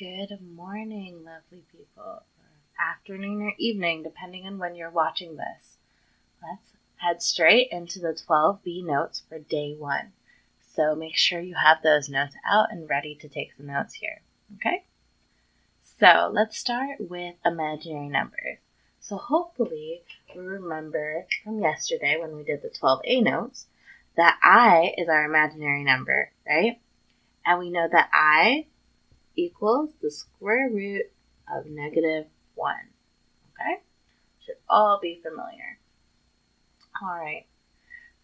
Good morning, lovely people, or afternoon or evening, depending on when you're watching this. Let's head straight into the 12B notes for day 1. So make sure you have those notes out and ready to take some notes here, okay? So let's start with imaginary numbers. So hopefully we remember from yesterday when we did the 12A notes that I is our imaginary number, right? And we know that I equals the square root of -1, okay? Should all be familiar. All right,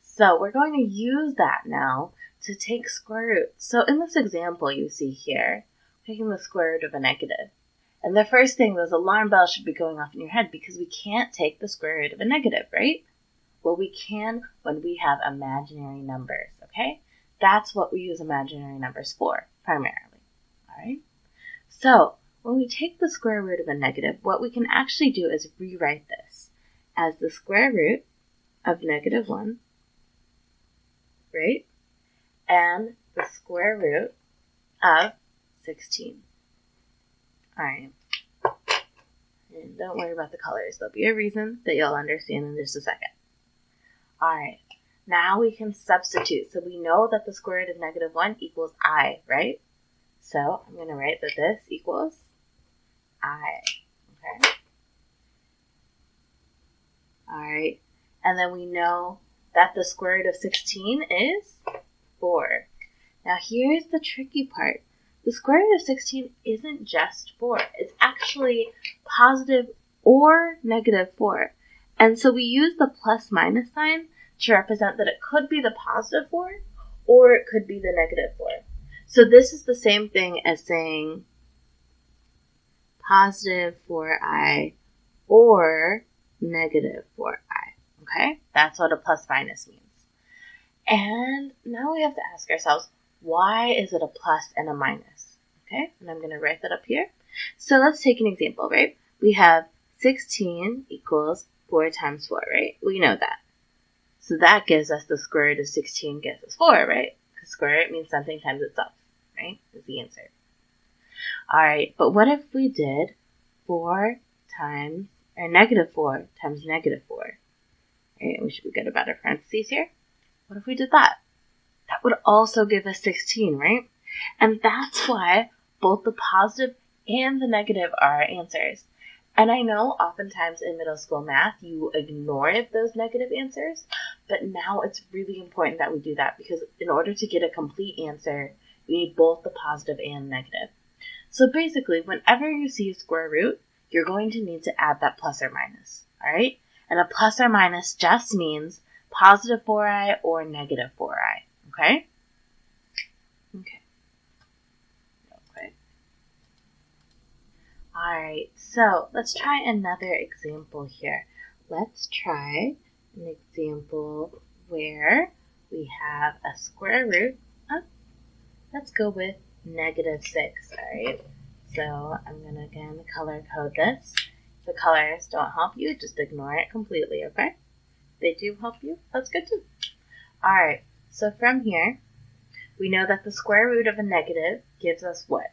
so we're going to use that now to take square root. So in this example you see here, taking the square root of a negative. And the first thing, those alarm bells should be going off in your head because we can't take the square root of a negative, right? Well, we can when we have imaginary numbers, okay? That's what we use imaginary numbers for, primarily. Alright, so when we take the square root of a negative, what we can actually do is rewrite this as the square root of -1, right? And the square root of 16. Alright, and don't worry about the colors. There'll be a reason that you'll understand in just a second. Alright, now we can substitute. So we know that the square root of -1 equals I, right? So I'm going to write that this equals I, okay? All right, and then we know that the square root of 16 is 4. Now here's the tricky part. The square root of 16 isn't just 4. It's actually positive or -4. And so we use the plus-minus sign to represent that it could be the positive 4 or it could be the -4. So this is the same thing as saying positive 4i or -4i, okay? That's what a plus-minus means. And now we have to ask ourselves, why is it a plus and a minus, okay? And I'm going to write that up here. So let's take an example, right? We have 16 equals 4 times 4, right? We know that. So that gives us the square root of 16 gives us 4, right? Because square root means something times itself, right? Is the answer. All right, but what if we did 4 times, or -4 times -4? Right, we should be good about our parentheses here. What if we did that? That would also give us 16, right? And that's why both the positive and the negative are our answers. And I know oftentimes in middle school math, you ignore those negative answers, but now it's really important that we do that because in order to get a complete answer, we need both the positive and negative. So basically, whenever you see a square root, you're going to need to add that plus or minus, all right? And a plus or minus just means positive 4i or -4i, okay? Okay. All right, so let's try another example here. Let's try an example where we have a square root of, let's go with -6, all right? So I'm going to, again, color code this. If the colors don't help you, just ignore it completely, okay? If they do help you, that's good too. All right, so from here, we know that the square root of a negative gives us what?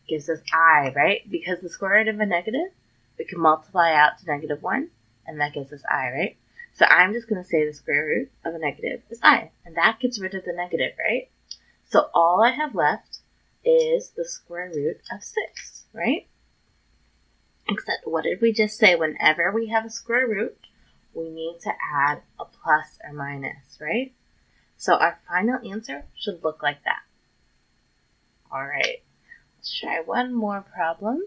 Gives us I, right? Because the square root of a negative, we can multiply out to -1, and that gives us I, right? So I'm just going to say the square root of a negative is I, and that gets rid of the negative, right? So all I have left is the square root of 6, right? Except what did we just say? Whenever we have a square root, we need to add a plus or minus, right? So our final answer should look like that. All right. Let's try one more problem.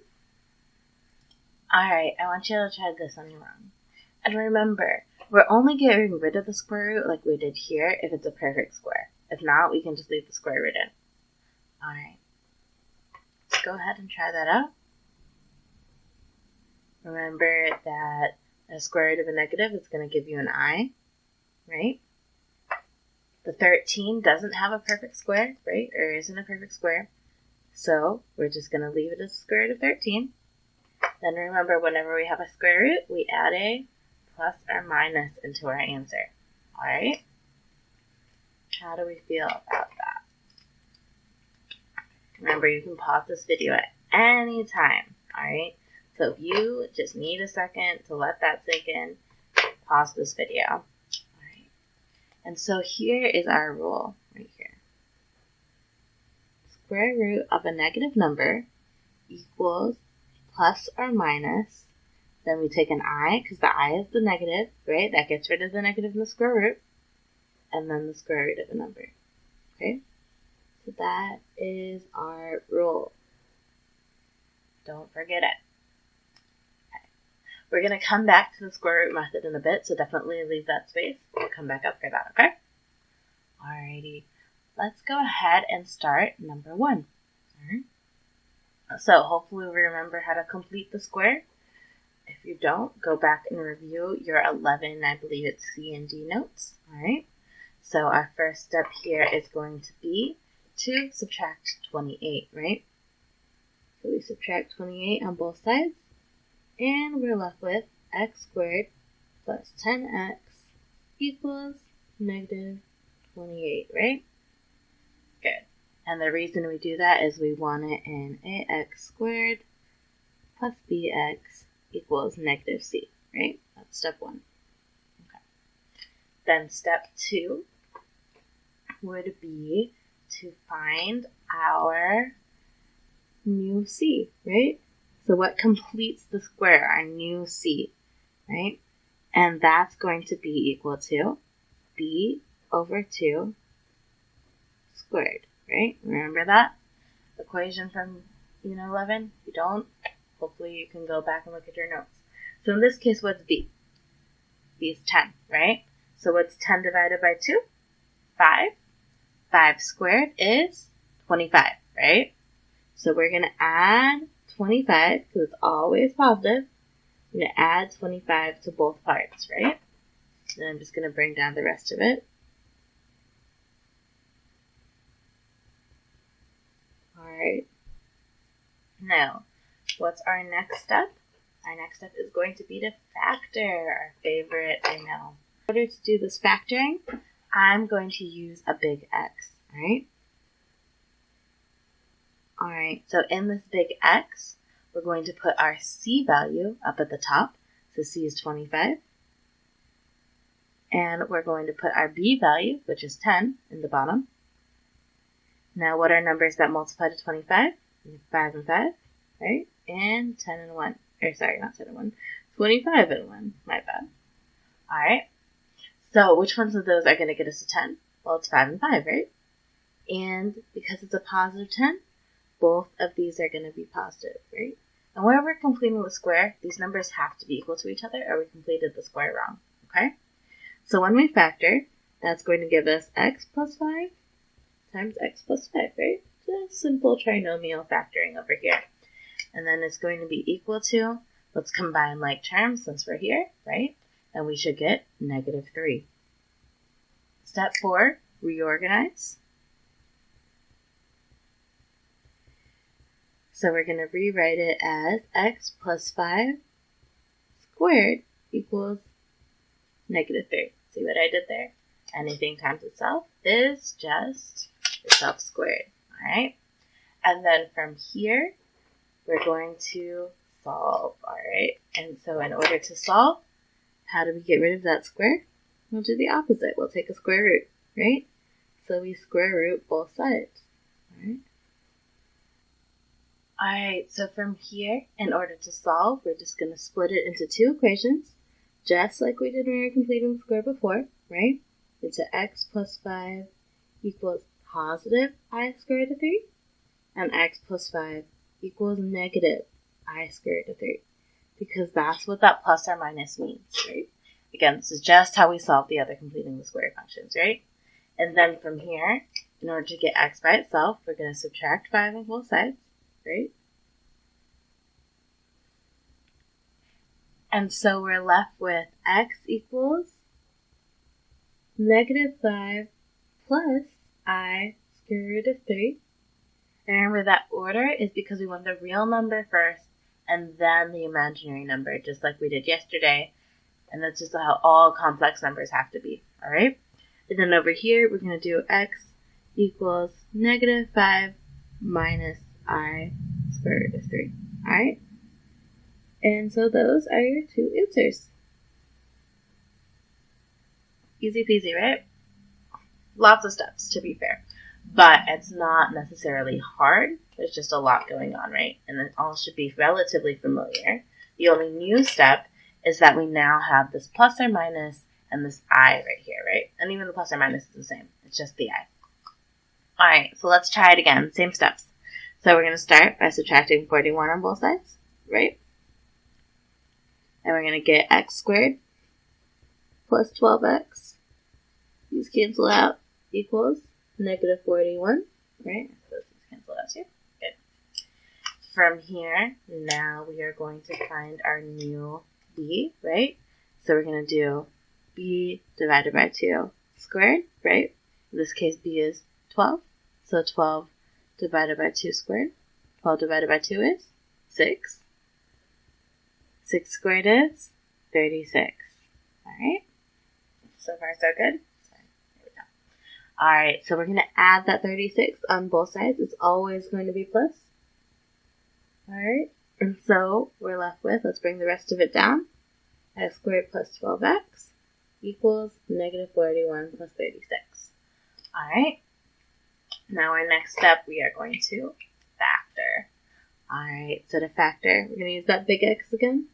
All right, I want you to try this on your own. And remember, we're only getting rid of the square root like we did here if it's a perfect square. If not, we can just leave the square root in. All right, let's go ahead and try that out. Remember that a square root of a negative is going to give you an I, right? The 13 doesn't have a perfect square, right? Or isn't a perfect square. So we're just going to leave it as square root of 13. Then remember, whenever we have a square root, we add a plus or minus into our answer. All right? How do we feel about that? Remember, you can pause this video at any time, all right? So if you just need a second to let that sink in, pause this video, all right? And so here is our rule right here. Square root of a negative number equals plus or minus. Then we take an I, because the I is the negative, right? That gets rid of the negative in the square root. And then the square root of a number, okay? So that is our rule. Don't forget it. Okay. We're going to come back to the square root method in a bit, so definitely leave that space. We'll come back up for that, okay? Alrighty. Let's go ahead and start number 1. All right. So hopefully we remember how to complete the square. If you don't, go back and review your 11, I believe it's C and D notes. All right. So our first step here is going to be to subtract 28, right? So we subtract 28 on both sides, and we're left with x squared plus 10x equals negative 28, right? Good. And the reason we do that is we want it in ax squared plus bx equals negative c, right? That's step 1. Okay. Then step 2 would be to find our new c, right? So what completes the square, our new c, right? And that's going to be equal to b over 2 squared, right? Remember that equation from Unit 11? If you don't, hopefully you can go back and look at your notes. So in this case, what's b? B is 10, right? So what's 10 divided by 2? 5. 5 squared is 25, right? So we're going to add 25, because it's always positive. I'm going to add 25 to both parts, right? And I'm just going to bring down the rest of it. Alright. Now, what's our next step? Our next step is going to be to factor, our favorite, I know. In order to do this factoring, I'm going to use a big X, alright? Alright, so in this big X, we're going to put our C value up at the top. So C is 25. And we're going to put our B value, which is 10, in the bottom. Now, what are numbers that multiply to 25? 5 and 5, right? And 10 and 1. Or sorry, not 10 and 1. 25 and 1. My bad. Alright. So, which ones of those are going to get us a 10? Well, it's 5 and 5, right? And because it's a positive 10, both of these are going to be positive, right? And whenever we're completing the square, these numbers have to be equal to each other, or we completed the square wrong, okay? So when we factor, that's going to give us x plus 5 times x plus 5, right? Just simple trinomial factoring over here. And then it's going to be equal to, let's combine like terms since we're here, right? And we should get negative 3. Step 4, reorganize. So we're going to rewrite it as x plus 5 squared equals negative 3. See what I did there? Anything times itself is just itself squared, all right? And then from here, we're going to solve, all right? And so in order to solve, how do we get rid of that square? We'll do the opposite. We'll take a square root, right? So we square root both sides, all right? All right, so from here, in order to solve, we're just going to split it into 2 equations, just like we did when we were completing the square before, right? It's x plus 5 equals positive I squared root of 3, and x plus 5 equals negative I squared root of 3, because that's what that plus or minus means, right? Again, this is just how we solve the other completing the square functions, right? And then from here, in order to get x by itself, we're going to subtract 5 on both sides, right? And so we're left with x equals negative 5 plus I square root of 3. And remember that order is because we want the real number first and then the imaginary number, just like we did yesterday. And that's just how all complex numbers have to be, all right? And then over here, we're going to do x equals negative 5 minus I square root of 3. Alright? And so those are your two answers. Easy peasy, right? Lots of steps, to be fair. But it's not necessarily hard. There's just a lot going on, right? And it all should be relatively familiar. The only new step is that we now have this plus or minus and this I right here, right? And even the plus or minus is the same. It's just the I. Alright, so let's try it again. Same steps. So we're going to start by subtracting 41 on both sides, right? And we're going to get x squared plus 12x. These cancel out, equals negative 41, right? So these cancel out too. Good. From here, now we are going to find our new b, right? So we're going to do b divided by 2 squared, right? In this case, b is 12. So 12 divided by 2 squared. 12 divided by 2 is 6. 6 squared is 36. All right? So far, so good? Alright, so we're going to add that 36 on both sides. It's always going to be plus. Alright, and so we're left with, let's bring the rest of it down. X squared plus 12x equals negative 41 plus 36. Alright, now our next step, we are going to factor. Alright, so to factor, we're going to use that big X again.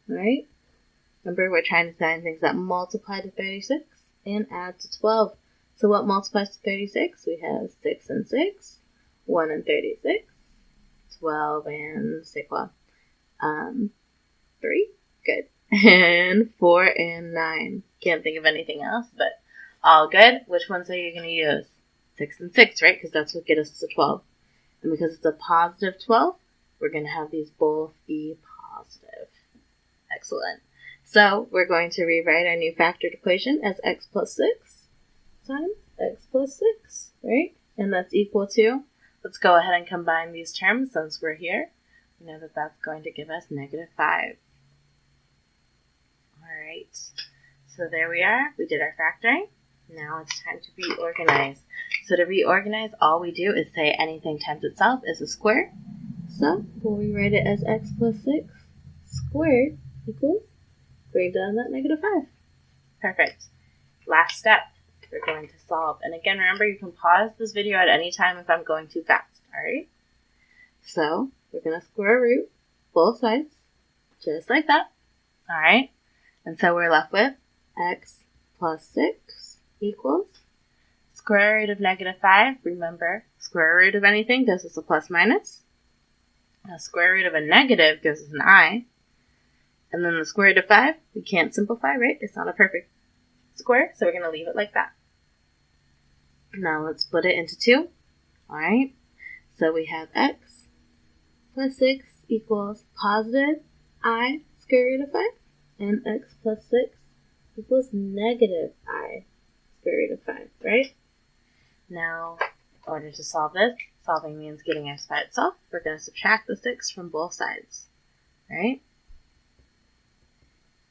Alright, remember we're trying to find things that multiply to 36 and add to 12. So what multiplies to 36? We have 6 and 6, 1 and 36, 12 and 6, 3, good, and 4 and 9. Can't think of anything else, but all good. Which ones are you going to use? 6 and 6, right? Because that's what gets us to 12. And because it's a positive 12, we're going to have these both be positive. Excellent. So we're going to rewrite our new factored equation as x plus 6. Times x plus 6, right? And that's equal to, let's go ahead and combine these terms since we're here. We know that that's going to give us negative 5. Alright, so there we are. We did our factoring. Now it's time to reorganize. So to reorganize, all we do is say anything times itself is a square. So we'll rewrite it as x plus 6 squared equals, bring down that negative 5. Perfect. Last step. We're going to solve. And again, remember, you can pause this video at any time if I'm going too fast, alright? So, we're going to square root both sides, just like that, alright? And so we're left with x plus 6 equals square root of negative 5. Remember, square root of anything gives us a plus minus. A square root of a negative gives us an I. And then the square root of 5, we can't simplify, right? It's not a perfect square, so we're going to leave it like that. Now let's split it into 2. Alright, so we have x plus 6 equals positive I square root of 5, and x plus 6 equals negative I square root of 5, right? Now, in order to solve this, solving means getting x by itself. We're going to subtract the 6 from both sides, right?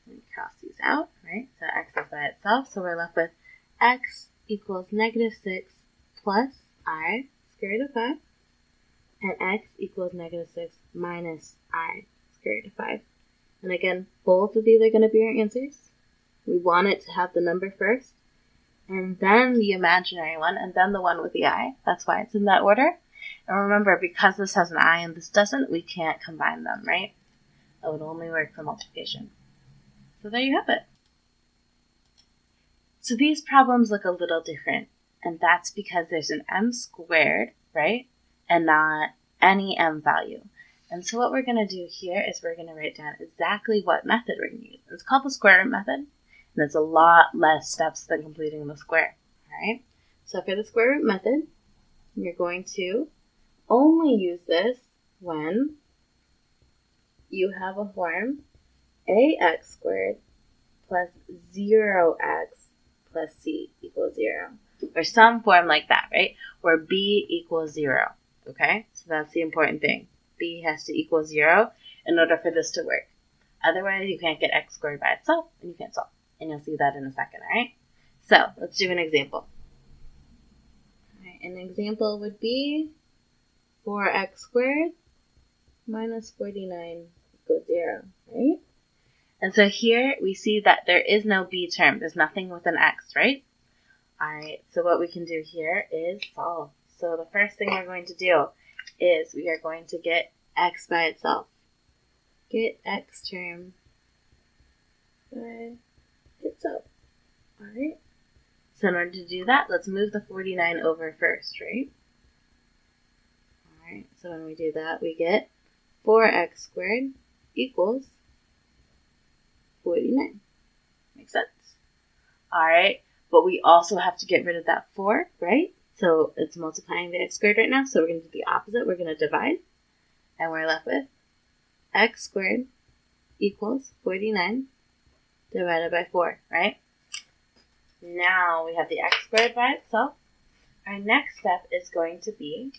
Let me cross these out, right? So x is by itself, so we're left with x equals negative 6 plus I square root of 5, and x equals negative 6 minus I square root of 5. And again, both of these are going to be our answers. We want it to have the number first, and then the imaginary one, and then the one with the I. That's why it's in that order. And remember, because this has an I and this doesn't, we can't combine them, right? It would only work for multiplication. So there you have it. So these problems look a little different, and that's because there's an m squared, right, and not any m value. And so what we're going to do here is we're going to write down exactly what method we're going to use. It's called the square root method, and it's a lot less steps than completing the square, all right? So for the square root method, you're going to only use this when you have a form ax squared plus 0x plus c equals 0. Or some form like that, right? Where b equals 0, okay? So that's the important thing. B has to equal 0 in order for this to work. Otherwise, you can't get x squared by itself, and you can't solve. And you'll see that in a second, all right? So, let's do an example. All right, an example would be 4x squared minus 49 equals 0, right? And so here we see that there is no b term. There's nothing with an x, right? All right, so what we can do here is solve. So the first thing we're going to do is we are going to get x by itself. Get x term by itself. All right. So in order to do that, let's move the 49 over first, right? All right, so when we do that, we get 4x squared equals 49. Makes sense? All right, but we also have to get rid of that 4, right? So it's multiplying the x squared right now, so we're going to do the opposite. We're going to divide, and we're left with x squared equals 49 divided by 4, right? Now we have the x squared by itself. Our next step is going to be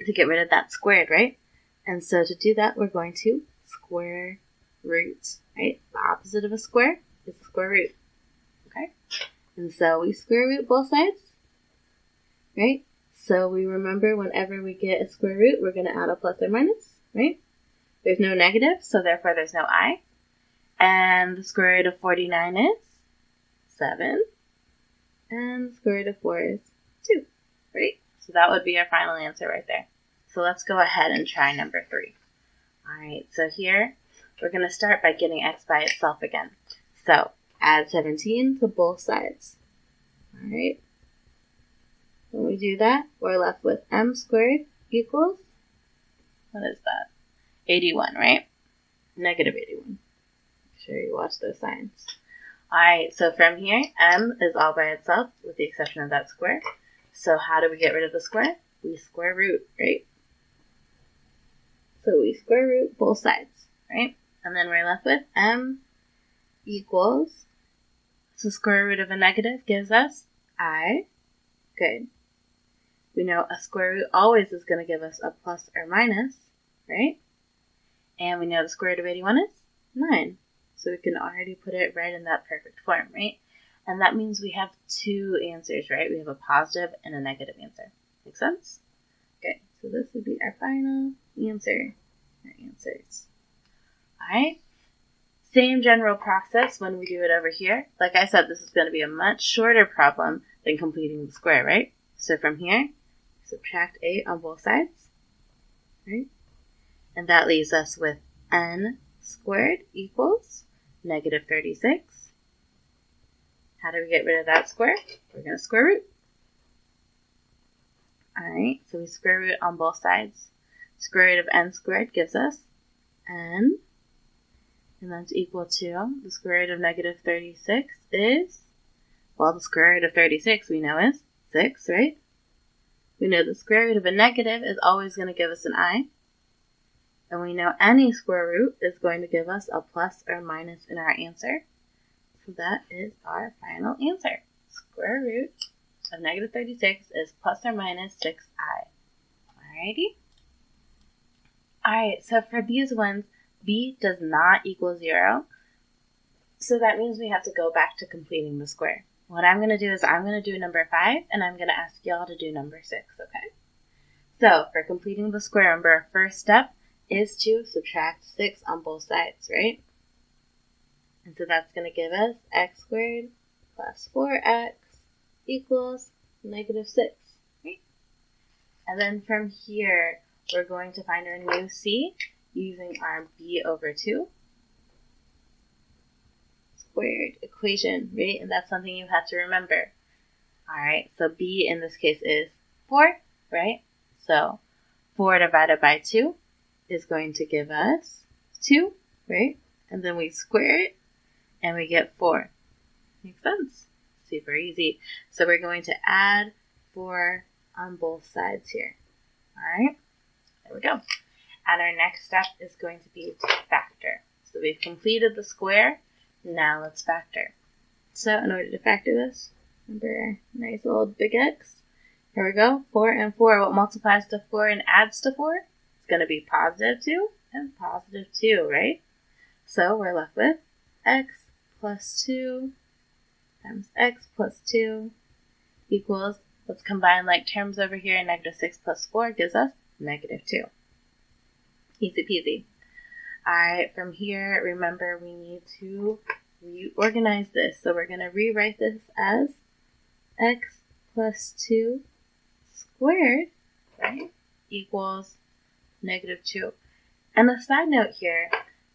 to get rid of that squared, right? And so to do that, we're going to square root, right? The opposite of a square is a square root, okay? And so we square root both sides, right? So we remember whenever we get a square root, we're going to add a plus or minus, right? There's no negative, so therefore there's no I. And the square root of 49 is 7. And the square root of 4 is 2, right? So that would be our final answer right there. So let's go ahead and try number 3. All right, so here we're going to start by getting x by itself again. So add 17 to both sides. All right. When we do that, we're left with m squared equals, what is that? 81, right? Negative 81. Make sure you watch those signs. All right, so from here, m is all by itself with the exception of that square. So how do we get rid of the square? We square root, right? So we square root both sides, right? And then we're left with m equals, so square root of a negative gives us I. Good. We know a square root always is going to give us a plus or minus, right? And we know the square root of 81 is 9. So we can already put it right in that perfect form, right? And that means we have 2 answers, right? We have a positive and a negative answer. Make sense? Okay, so this would be our final answer. Our answers. Alright? Same general process when we do it over here. Like I said, this is going to be a much shorter problem than completing the square, right? So from here, subtract 8 on both sides, right? And that leaves us with n squared equals negative 36. How do we get rid of that square? We're going to square root. Alright, so we square root on both sides. Square root of n squared gives us n, and that's equal to the square root of negative 36 is, well, the square root of 36 we know is 6, right? We know the square root of a negative is always going to give us an I. And we know any square root is going to give us a plus or minus in our answer. So that is our final answer. Square root of negative 36 is plus or minus 6i. Alrighty. Alright, so for these ones, b does not equal 0. So that means we have to go back to completing the square. What I'm going to do is I'm going to do number 5, and I'm going to ask y'all to do number 6, okay? So for completing the square, remember our first step is to subtract 6 on both sides, right? And so that's going to give us x squared plus 4x equals negative 6, right? And then from here, we're going to find our new c using our b over 2 squared equation, right? And that's something you have to remember. All right, so b in this case is 4, right? So 4 divided by 2 is going to give us 2, right? And then we square it, and we get 4. Makes sense? Super easy. So we're going to add 4 on both sides here. All right, there we go. And our next step is going to be to factor. So we've completed the square. Now let's factor. So in order to factor this, remember nice old big X. Here we go. 4 and 4. What multiplies to 4 and adds to 4? It's going to be positive 2 and positive 2, right? So we're left with x plus 2 times x plus 2 equals Let's combine like terms over here. Negative 6 plus 4 gives us negative 2. Easy peasy. Alright, from here, remember we need to reorganize this. So we're going to rewrite this as x plus 2 squared, right, equals negative 2. And a side note here,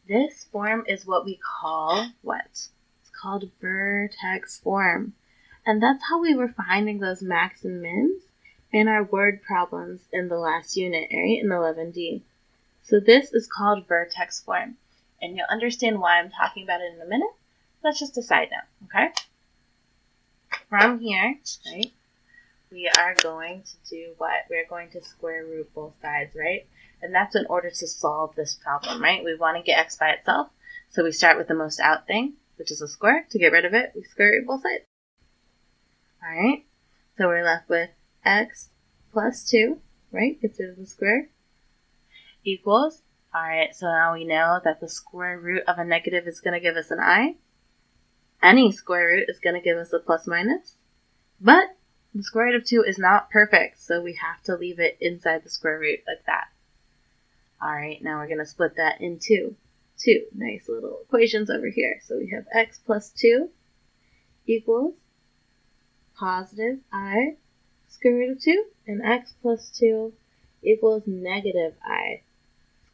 this form is what we call what? It's called vertex form. And that's how we were finding those max and mins in our word problems in the last unit, right, in 11D. So this is called vertex form. And you'll understand why I'm talking about it in a minute. That's just a side note, okay? From here, right, we are going to do what? We're going to square root both sides, right? And that's in order to solve this problem, right? We want to get x by itself. So we start with the most out thing, which is a square. To get rid of it, we square root both sides. All right, so we're left with x plus 2, right? Gets rid of the square. Equals, all right, so now we know that the square root of a negative is going to give us an I. Any square root is going to give us a plus minus. But the square root of 2 is not perfect, so we have to leave it inside the square root like that. All right, now we're going to split that into two nice little equations over here. So we have x plus 2 equals positive I square root of 2, and x plus 2 equals negative I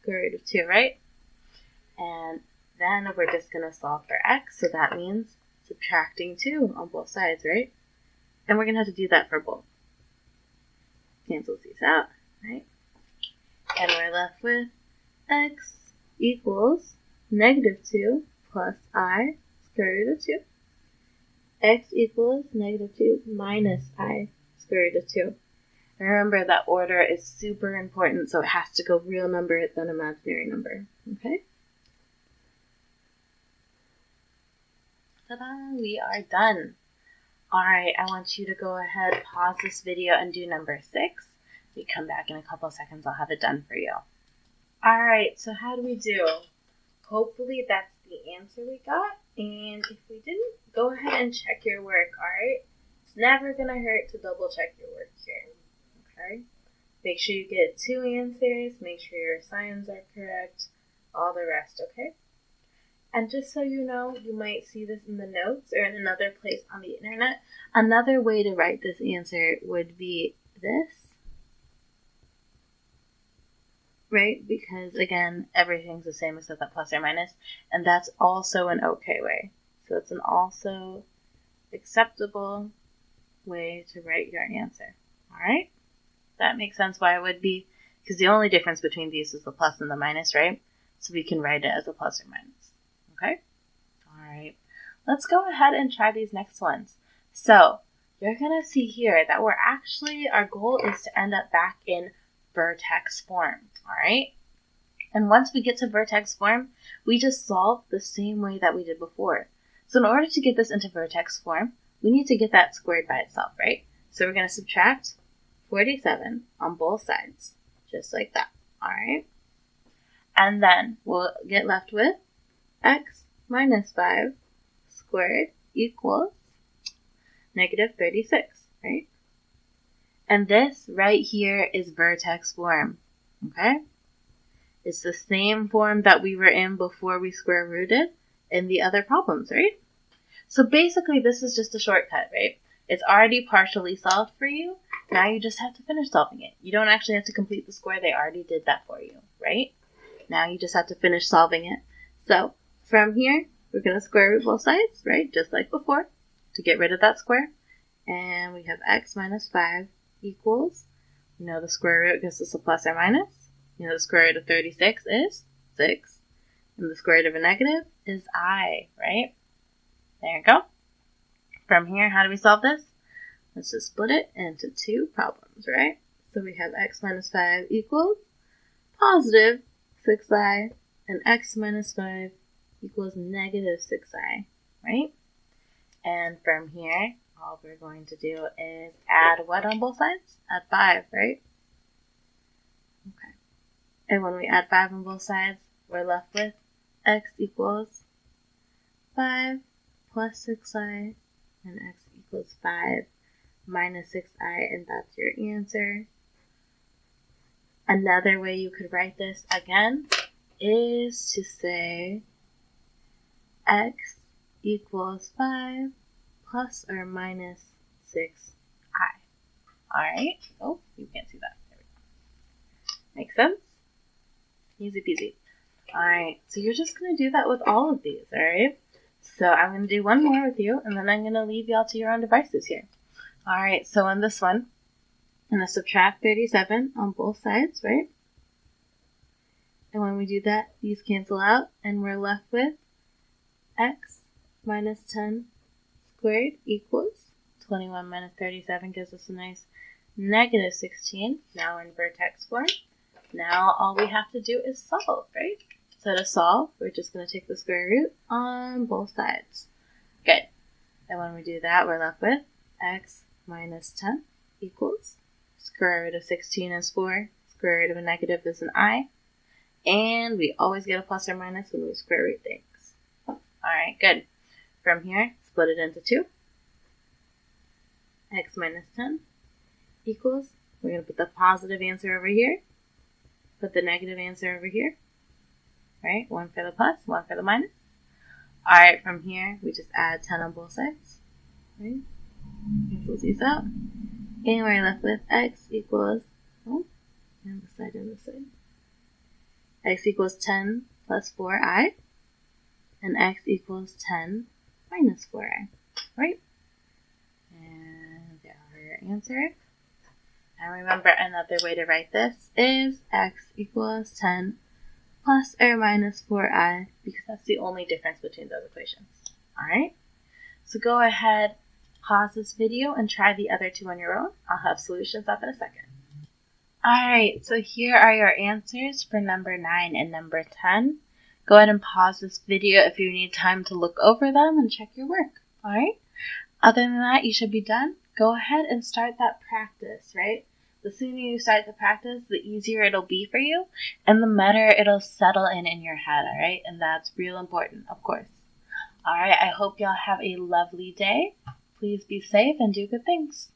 square root of 2, right? And then we're just going to solve for x, so that means subtracting 2 on both sides, right? And we're going to have to do that for both. Cancels these out, right? And we're left with x equals negative 2 plus I square root of 2. X equals negative 2 minus I square root of 2. And remember that order is super important, so it has to go real number then imaginary number, okay? Ta-da! We are done. Alright, I want you to go ahead, pause this video, and do number 6. We come back in a couple of seconds, I'll have it done for you. Alright, so how do we do? Hopefully that's the answer we got, and if we didn't, go ahead and check your work, alright? It's never going to hurt to double check your work here, okay? Make sure you get 2 answers, make sure your signs are correct, all the rest, okay? And just so you know, you might see this in the notes or in another place on the internet. Another way to write this answer would be this, right? Because again, everything's the same except that plus or minus, and that's also an okay way. So it's an also acceptable way to write your answer. All right? That makes sense why it would be, because the only difference between these is the plus and the minus, right? So we can write it as a plus or minus. Okay? All right. Let's go ahead and try these next ones. So you're going to see here that we're actually, our goal is to end up back in vertex form. All right? And once we get to vertex form, we just solve the same way that we did before. So in order to get this into vertex form, we need to get that squared by itself, right? So we're going to subtract 47 on both sides, just like that. All right? And then we'll get left with x minus 5 squared equals negative 36, right? And this right here is vertex form, okay? It's the same form that we were in before we square rooted in the other problems, right? So basically this is just a shortcut, right? It's already partially solved for you. Now you just have to finish solving it. You don't actually have to complete the square. They already did that for you, right? Now you just have to finish solving it. So from here, we're going to square root both sides, right? Just like before, to get rid of that square. And we have x minus 5 equals, you know the square root gives us a plus or minus. You know the square root of 36 is 6. And the square root of a negative is I, right? There you go. From here, how do we solve this? Let's just split it into 2 problems, right? So we have x minus 5 equals positive 6i, and x minus 5 equals negative 6i, right? And from here, all we're going to do is add what on both sides? Add 5, right? Okay. And when we add 5 on both sides, we're left with x equals 5 plus 6i, and x equals 5 minus 6i, and that's your answer. Another way you could write this again is to say x equals 5 plus or minus 6i. Alright? Oh, you can't see that. There we go. Make sense? Easy peasy. Alright, so you're just going to do that with all of these, alright? So I'm going to do one more with you, and then I'm going to leave y'all to your own devices here. Alright, so on this one, I'm going to subtract 37 on both sides, right? And when we do that, these cancel out, and we're left with x minus 10 squared equals 21 minus 37 gives us a nice negative 16. Now in vertex form. Now all we have to do is solve, right? So to solve, we're just going to take the square root on both sides. Good. And when we do that, we're left with x minus 10 equals square root of 16 is 4. Square root of a negative is an I. And we always get a plus or minus when we square root things. Alright, good. From here, split it into 2. X minus 10 equals, we're going to put the positive answer over here, put the negative answer over here, right? 1 for the plus, 1 for the minus. Alright, from here, we just add 10 on both sides, right? Cancels these out. And we're left with x equals, and this side and this side. X equals 10 plus 4i, and x equals 10 minus 4i, right? And there are your answers. And remember, another way to write this is x equals 10 plus or minus 4i, because that's the only difference between those equations. Alright? So go ahead, pause this video, and try the other two on your own. I'll have solutions up in a second. Alright, so here are your answers for number 9 and number 10. Go ahead and pause this video if you need time to look over them and check your work. Alright? Other than that, you should be done. Go ahead and start that practice, right? The sooner you start the practice, the easier it'll be for you, and the better it'll settle in your head, alright? And that's real important, of course. Alright, I hope y'all have a lovely day. Please be safe and do good things.